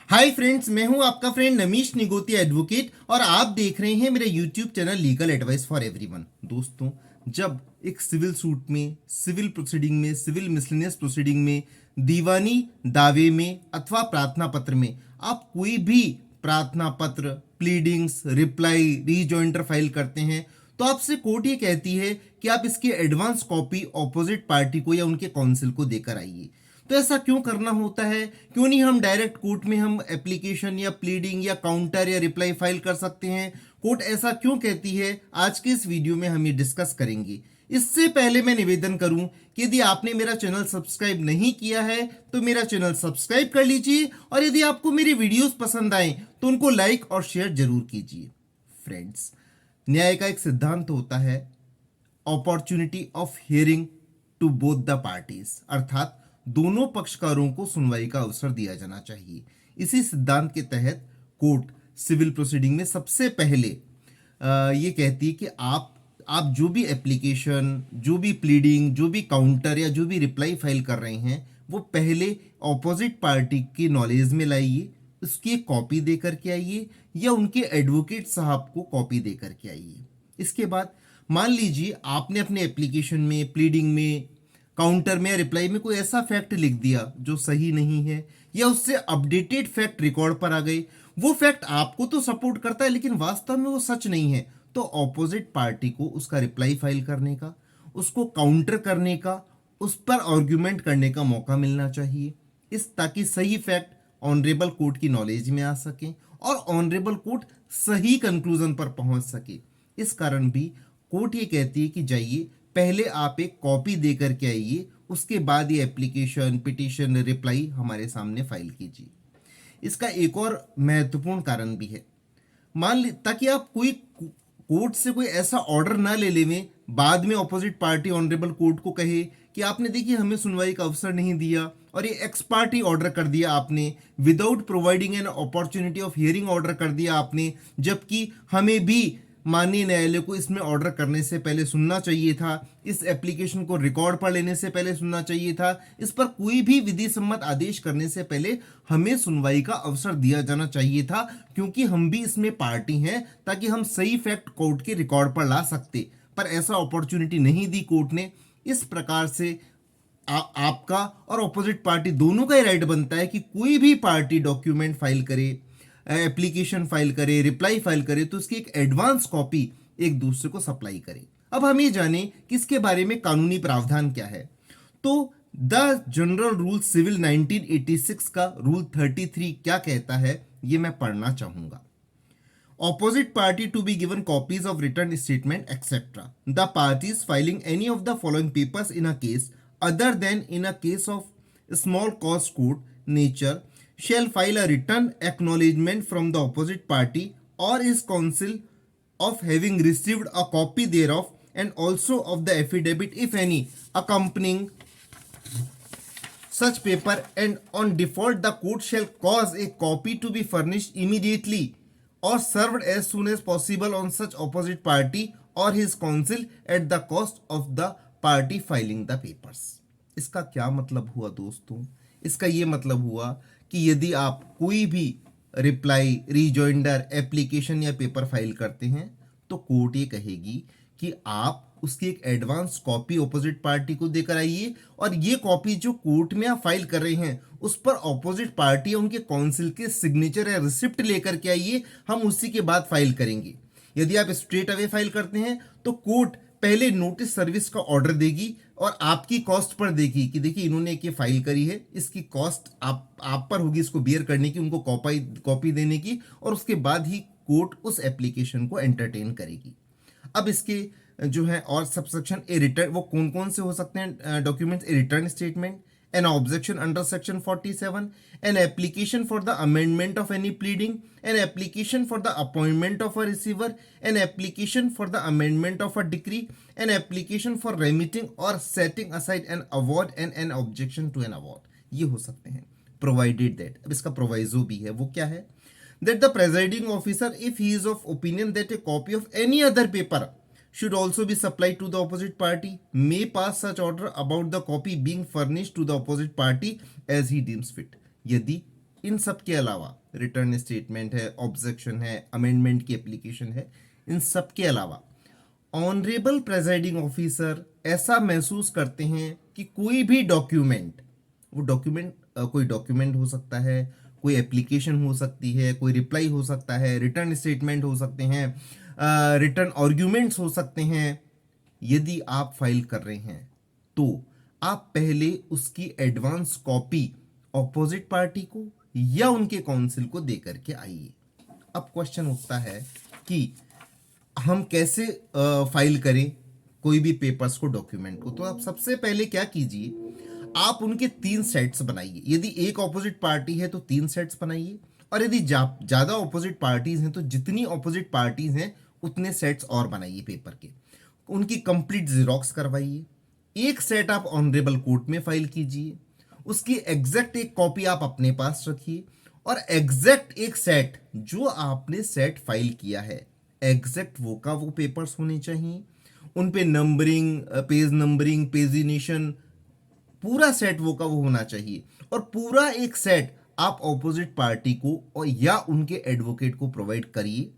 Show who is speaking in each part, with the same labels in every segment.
Speaker 1: Hi friends, मैं हूं आपका फ्रेंड नमीश निगोतिया एडवोकेट और आप देख रहे हैं मेरा YouTube channel legal advice for everyone. दोस्तों, जब एक सिविल सूट में, सिविल प्रोसीडिंग में, सिविल मिसलेनियस प्रोसीडिंग में, दीवानी दावे में अथवा प्रार्थना पत्र में आप कोई भी प्रार्थना पत्र, प्लीडिंग्स, रिप्लाई, रीजॉइंटर फाइल करते हैं तो आपसे कोर्ट ये कहती है कि आप इसकी एडवांस कॉपी ऑपोजिट पार्टी को या उनके काउंसिल को देकर आइए। तो ऐसा क्यों करना होता है? क्यों नहीं हम डायरेक्ट कोर्ट में हम एप्लीकेशन या प्लीडिंग या काउंटर या रिप्लाई फाइल कर सकते हैं? कोर्ट ऐसा क्यों कहती है? आज के इस वीडियो में हम ये डिस्कस करेंगे। इससे पहले मैं निवेदन करूं कि यदि आपने मेरा चैनल सब्सक्राइब नहीं किया है तो मेरा चैनल सब्सक्राइब कर लीजिए और यदि आपको मेरी वीडियोस पसंद आए तो उनको लाइक और शेयर जरूर कीजिए। फ्रेंड्स, न्याय का एक सिद्धांत होता है opportunity of hearing to both the parties, अर्थात दोनों पक्षकारों को सुनवाई का अवसर दिया जाना चाहिए। इसी सिद्धांत के तहत कोर्ट सिविल प्रोसीडिंग में सबसे पहले ये कहती है कि आप जो भी एप्लीकेशन, जो भी प्लीडिंग, जो भी काउंटर या जो भी रिप्लाई फाइल कर रहे हैं वो पहले ऑपोजिट पार्टी की नॉलेज में लाइए, उसकी एक कॉपी दे करके आइए या उनके एडवोकेट साहब को कॉपी दे करके आइए। इसके बाद मान लीजिए आपने अपने एप्लीकेशन में, प्लीडिंग में, काउंटर में या रिप्लाई में कोई ऐसा फैक्ट लिख दिया जो सही नहीं है या उससे अपडेटेड फैक्ट रिकॉर्ड पर आ गए। वो फैक्ट आपको तो सपोर्ट करता है लेकिन वास्तव में वो सच नहीं है, तो ऑपोजिट पार्टी को उसका रिप्लाई फाइल करने का, उसको काउंटर करने का, उस पर आर्ग्यूमेंट करने का मौका मिलना चाहिए, इस ताकि सही फैक्ट ऑनरेबल कोर्ट की नॉलेज में आ सके और ऑनरेबल कोर्ट सही कंक्लूजन पर पहुंच सके। इस कारण भी कोर्ट ये कहती है कि जाइए पहले आप एक कॉपी दे करके आइए, उसके बाद ये एप्लीकेशन, पिटीशन, रिप्लाई हमारे सामने फाइल कीजिए। इसका एक और महत्वपूर्ण कारण भी है, मान ली ताकि आप कोई कोर्ट से कोई ऐसा ऑर्डर ना ले लेवें, बाद में ऑपोजिट पार्टी ऑनरेबल कोर्ट को कहे कि आपने देखिए हमें सुनवाई का अवसर नहीं दिया और ये एक्स पार्टी ऑर्डर कर दिया आपने, without providing an opportunity of hearing order कर दिया आपने, जबकि हमें भी माननीय न्यायालय को इसमें ऑर्डर करने से पहले सुनना चाहिए था, इस एप्लीकेशन को रिकॉर्ड पर लेने से पहले सुनना चाहिए था, इस पर कोई भी विधि सम्मत आदेश करने से पहले हमें सुनवाई का अवसर दिया जाना चाहिए था, क्योंकि हम भी इसमें पार्टी हैं, ताकि हम सही फैक्ट कोर्ट के रिकॉर्ड पर ला सकते। पर ऐसा अपॉर्चुनिटी नहीं दी कोर्ट ने। इस प्रकार से आपका और ऑपोजिट पार्टी दोनों का ही राइट बनता है कि कोई भी पार्टी डॉक्यूमेंट फाइल करे, एप्लीकेशन फाइल करे, रिप्लाई फाइल करे तो उसकी एक एडवांस कॉपी एक दूसरे को सप्लाई करे। अब हम ये जाने कि इसके बारे में कानूनी प्रावधान क्या है। तो द जनरल रूल सिविल 1986 का रूल 33 क्या कहता है ये मैं पढ़ना चाहूंगा। Opposite party to be given copies of written statement etc. The parties filing any of the following papers in a case other than in a case of small cause court nature shall file a written acknowledgement from the opposite party or his counsel of having received a copy thereof and also of the affidavit if any accompanying such paper, and on default the court shall cause a copy to be furnished immediately or served as soon as possible on such opposite party or his counsel at the cost of the party filing the papers। इसका क्या मतलब हुआ दोस्तों? इसका ये मतलब हुआ कि यदि आप कोई भी रिप्लाई, रिजॉइंडर, एप्लीकेशन या पेपर फाइल करते हैं तो कोर्ट ये कहेगी कि आप उसकी एक एडवांस कॉपी ऑपोजिट पार्टी को देकर आइए और ये कॉपी जो कोर्ट में आप फाइल कर रहे हैं उस पर ऑपोजिट पार्टी या उनके काउंसिल के सिग्नेचर या रिसिप्ट लेकर के आइए, हम उसी के बाद फाइल करेंगे। यदि आप स्ट्रेट अवे फाइल करते हैं तो कोर्ट पहले नोटिस सर्विस का ऑर्डर देगी और आपकी कॉस्ट पर देगी कि देखिए इन्होंने एक ये फाइल करी है, इसकी कॉस्ट आप पर होगी इसको बियर करने की, उनको कॉपी देने की, और उसके बाद ही कोर्ट उस एप्लीकेशन को एंटरटेन करेगी। अब इसके जो है और सबसेक्शन ए रिटर्न, वो कौन कौन से हो सकते हैं documents? A return statement, an objection under section 47, an application for the amendment of any pleading, an application for the appointment of a receiver, an application for the amendment of a decree, an application for remitting or setting aside an award and an objection to an award। ये हो सकते हैं provided that। अब इसका proviso भी है, वो क्या है? That the presiding officer, if he is of opinion that a copy of any other paper should also be supplied to the opposite party, may pass such order about the copy being furnished to the opposite party as he deems fit। यदि इन सब के अलावा return statement है, objection है, amendment की application है, इन सब के अलावा ऑनरेबल प्रेजाइडिंग ऑफिसर ऐसा महसूस करते हैं कि कोई भी डॉक्यूमेंट, वो डॉक्यूमेंट कोई डॉक्यूमेंट हो सकता है, कोई एप्लीकेशन हो सकती है, कोई रिप्लाई हो सकता है, रिटर्न स्टेटमेंट हो सकते हैं, रिटर्न आर्ग्यूमेंट्स हो सकते हैं, यदि आप फाइल कर रहे हैं तो आप पहले उसकी एडवांस कॉपी ऑपोजिट पार्टी को या उनके काउंसिल को दे करके आइए। अब क्वेश्चन उठता है कि हम कैसे फाइल करें कोई भी पेपर्स को, डॉक्यूमेंट को। तो आप सबसे पहले क्या कीजिए, आप उनके 3 सेट्स बनाइए। यदि एक ऑपोजिट पार्टी है तो 3 सेट्स बनाइए, और यदि ज्यादा ऑपोजिट पार्टीज हैं तो जितनी ऑपोजिट पार्टीज हैं उतने सेट्स और बनाइए पेपर के। उनकी कंप्लीट जीरोक्स करवाइए। एक सेट आप ऑनरेबल कोर्ट में फाइल कीजिए, उसकी एग्जैक्ट एक कॉपी आप अपने पास रखिए, और एग्जैक्ट एक सेट जो आपने सेट फाइल किया है, एग्जैक्ट वो का वो पेपर्स होने चाहिए। उन पे नंबरिंग, पेज नंबरिंग, पेजिनेशन, पूरा सेट वो का वो होना चाहिए। और पूरा एक सेट आप ऑपोजिट पार्टी को और या उनके एडवोकेट को प्रोवाइड करिए,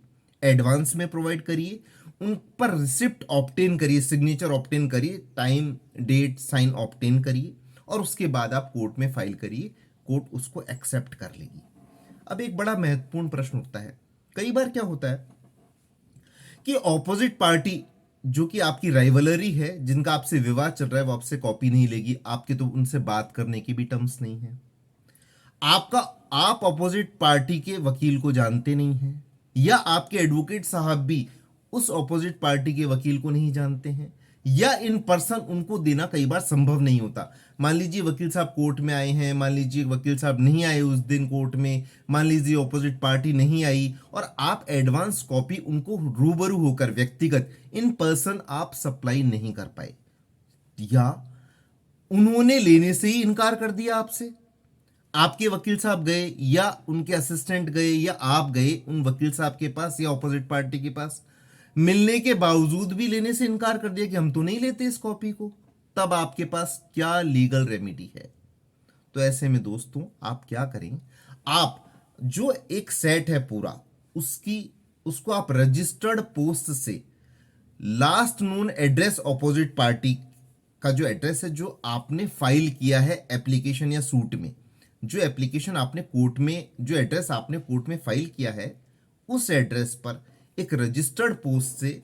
Speaker 1: एडवांस में प्रोवाइड करिए। उन पर रिसिप्ट ऑब्टेन करिए, सिग्नेचर ऑब्टेन करिए, टाइम डेट साइन ऑब्टेन करिए, और उसके बाद आप कोर्ट में फाइल करिए। कोर्ट उसको एक्सेप्ट कर लेगी। अब एक बड़ा महत्वपूर्ण प्रश्न उठता है, कई बार क्या होता है कि ऑपोजिट पार्टी जो कि आपकी राइवलरी है, जिनका आपसे विवाद चल रहा है, वो आपसे कॉपी नहीं लेगी। आपके तो उनसे बात करने की भी टर्म्स नहीं है। आप अपोजिट पार्टी के वकील को जानते नहीं हैं, या आपके एडवोकेट साहब भी उस अपोजिट पार्टी के वकील को नहीं जानते हैं, या इन पर्सन उनको देना कई बार संभव नहीं होता। मान लीजिए वकील साहब कोर्ट में आए हैं, मान लीजिए वकील साहब नहीं आए उस दिन कोर्ट में, मान लीजिए ऑपोजिट पार्टी नहीं आई, और आप एडवांस कॉपी उनको रूबरू होकर व्यक्तिगत इन पर्सन आप सप्लाई नहीं कर पाए, या उन्होंने लेने से ही इनकार कर दिया आपसे। आपके वकील साहब गए या उनके असिस्टेंट गए या आप गए उन वकील साहब के पास या ऑपोजिट पार्टी के पास, मिलने के बावजूद भी लेने से इनकार कर दिया कि हम तो नहीं लेते इस कॉपी को, तब आपके पास क्या लीगल रेमेडी है? तो ऐसे में दोस्तों आप क्या करें, आप जो एक सेट है पूरा, उसको आप रजिस्टर्ड पोस्ट से last known address opposite party का जो एड्रेस है, जो आपने फाइल किया है एप्लीकेशन या सूट में, जो एप्लीकेशन आपने कोर्ट में, जो एड्रेस आपने कोर्ट में फाइल किया है, उस एड्रेस पर एक रजिस्टर्ड पोस्ट से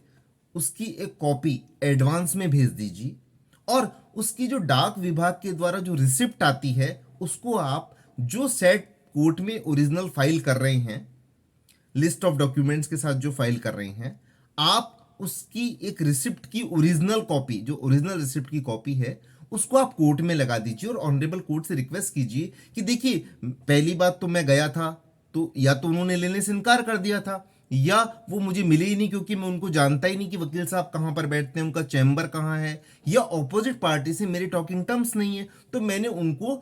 Speaker 1: उसकी एक कॉपी एडवांस में भेज दीजिए। और उसकी जो डाक विभाग के द्वारा जो रिसिप्ट आती है, उसको आप जो सेट कोर्ट में ओरिजिनल फाइल कर रहे हैं, लिस्ट ऑफ डॉक्यूमेंट्स के साथ जो फाइल कर रहे हैं, आप उसकी एक रिसिप्ट की ओरिजिनल कॉपी, जो ओरिजिनल रिसिप्ट की कॉपी है, उसको आप कोर्ट में लगा दीजिए और ऑनरेबल कोर्ट से रिक्वेस्ट कीजिए कि देखिए, पहली बात तो मैं गया था तो या तो उन्होंने लेने से इनकार कर दिया था, या वो मुझे मिले ही नहीं क्योंकि मैं उनको जानता ही नहीं कि वकील साहब कहाँ पर बैठते हैं, उनका चैम्बर कहाँ है, या ऑपोजिट पार्टी से मेरे टॉकिंग टर्म्स नहीं है, तो मैंने उनको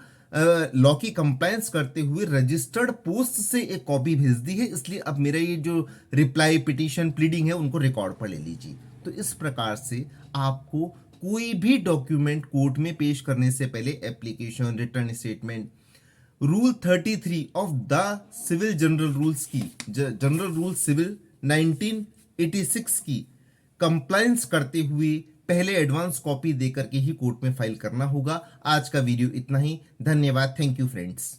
Speaker 1: लॉ की कंप्लायंस करते हुए रजिस्टर्ड पोस्ट से एक कॉपी भेज दी है, इसलिए अब मेरा ये जो रिप्लाई, पिटीशन, प्लीडिंग है, उनको रिकॉर्ड पर ले लीजिए। तो इस प्रकार से आपको कोई भी डॉक्यूमेंट कोर्ट में पेश करने से पहले application, return statement, rule 33 of the civil general rules की, जनरल रूल सिविल 1986 की कंप्लायंस करते हुए पहले एडवांस कॉपी देकर के ही कोर्ट में फाइल करना होगा। आज का वीडियो इतना ही। धन्यवाद। Thank you friends.